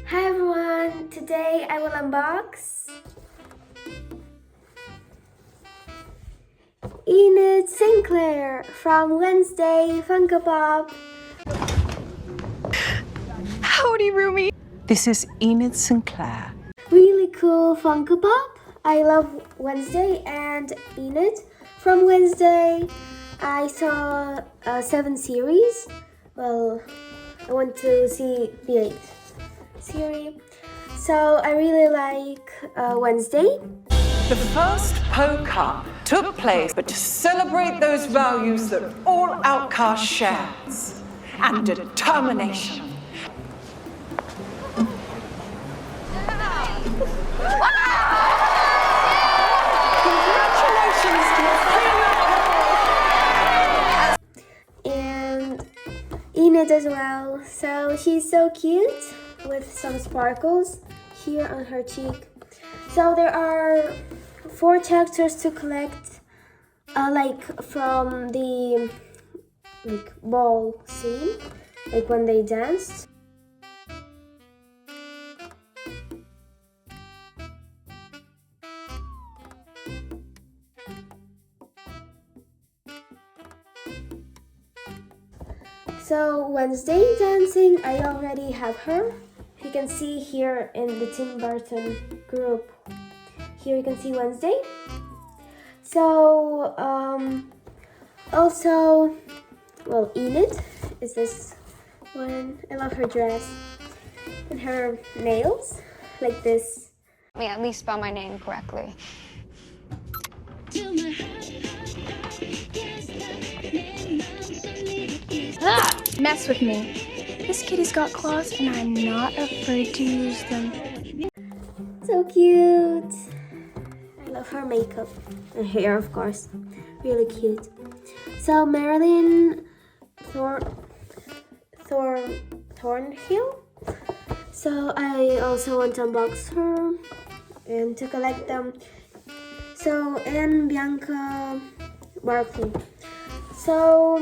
Hi everyone! Today I will unbox Enid Sinclair from Wednesday FunkoPOP. Howdy, Rumi! This is Enid Sinclair. Really cool FunkoPOP. I love Wednesday and Enid. From Wednesday, I saw 7 series. Well, I want to see the 8th series. So I really like Wednesday. The first POCUP took place but to celebrate those values that all outcasts share and determination. Congratulations, dear. And Enid as well. So she's so cute with some sparkles here on her cheek. So there are 4 textures to collect, like from the ball scene, like when they danced. So Wednesday dancing, I already have her. You can see here in the Tim Burton group. Here you can see Wednesday. So also, well, Enid is this one. I love her dress and her nails like this. Let me at least spell my name correctly. Ah! Mess with me. This kitty's got claws and I'm not afraid to use them. So cute. I love her makeup and hair, of course. Really cute. So Marilyn Thornhill. So I also want to unbox her and to collect them. So and Bianca Barkley. So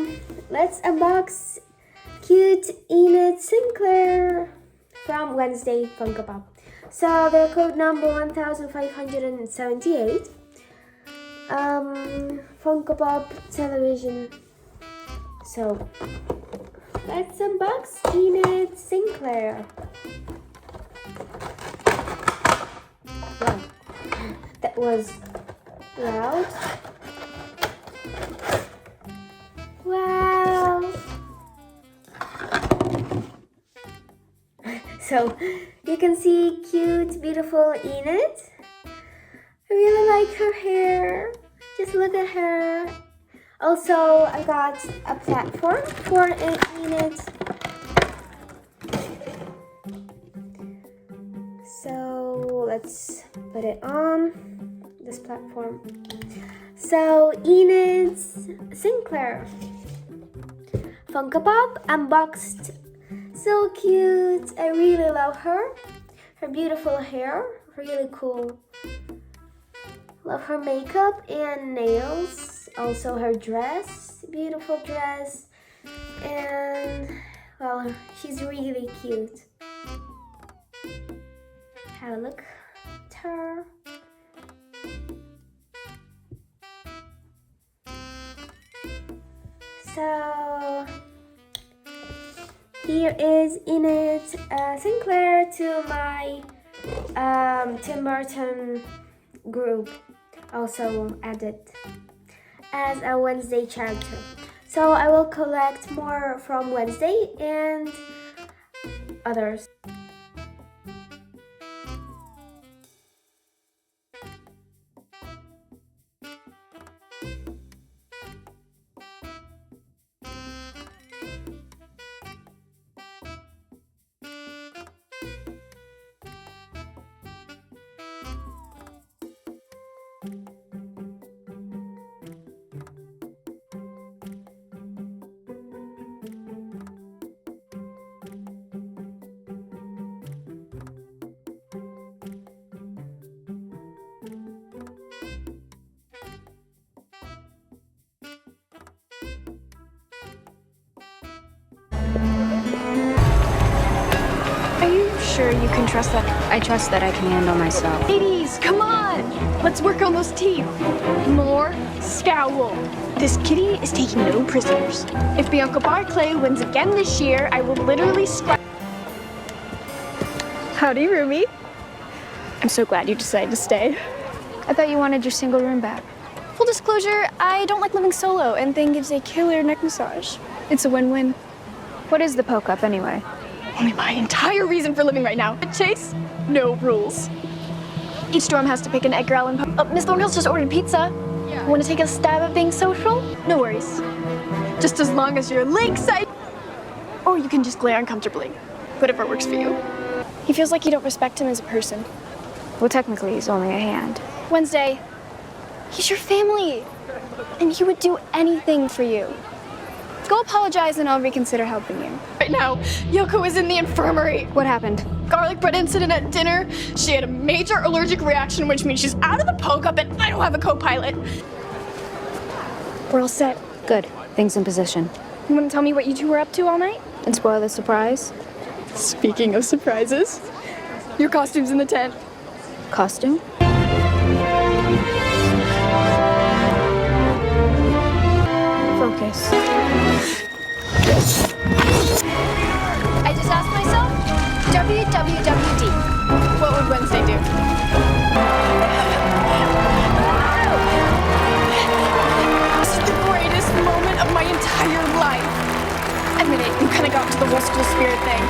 let's unbox cute Enid Sinclair from Wednesday FunkoPOP. So their code number 1578. FunkoPOP television. So let's unbox Enid Sinclair. Wow, that was loud. Wow. So you can see cute, beautiful Enid. I really like her hair. Just look at her. Also, I got a platform for Enid. So let's put it on this platform. So Enid Sinclair FunkoPOP unboxed. So cute. I really love her. Her beautiful hair, really cool. Love her makeup and nails. Also her dress, beautiful dress. And well, she's really cute. Have a look at her. So here is Enid Sinclair to my Tim Burton group, also added as a Wednesday character. So I will collect more from Wednesday and others. sure you can trust that? I trust that I can handle myself. Ladies, come on! Let's work on those teeth. More scowl. This kitty is taking no prisoners. If Bianca Barclay wins again this year, I will literally scrap. Howdy, Ruby. I'm so glad you decided to stay. I thought you wanted your single room back. Full disclosure, I don't like living solo, and Thing gives a killer neck massage. It's a win-win. What is the POCUP anyway? Only my entire reason for living right now. Chase, no rules. Each dorm has to pick an Edgar Allan Poe. Miss Thornhill's just ordered pizza. Want to take a stab at being social? No worries. Just as long as you're lakeside. Or you can just glare uncomfortably. Whatever works for you. He feels like you don't respect him as a person. Well, technically, he's only a hand. Wednesday, he's your family. And he would do anything for you. Go apologize and I'll reconsider helping you. Right now, Yoko is in the infirmary. What happened? Garlic bread incident at dinner. She had a major allergic reaction, which means she's out of the POCUP and I don't have a co-pilot. We're all set. Good. Things in position. You want to tell me what you two were up to all night? And spoil the surprise? Speaking of surprises, your costume's in the tent. Costume? Focus. I just asked myself, WWWD. What would Wednesday do? This is the greatest moment of my entire life. Admit it, you kind of got into the whole school spirit thing.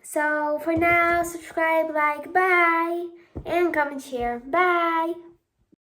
So for now, subscribe, like, bye, and comment, share. Bye.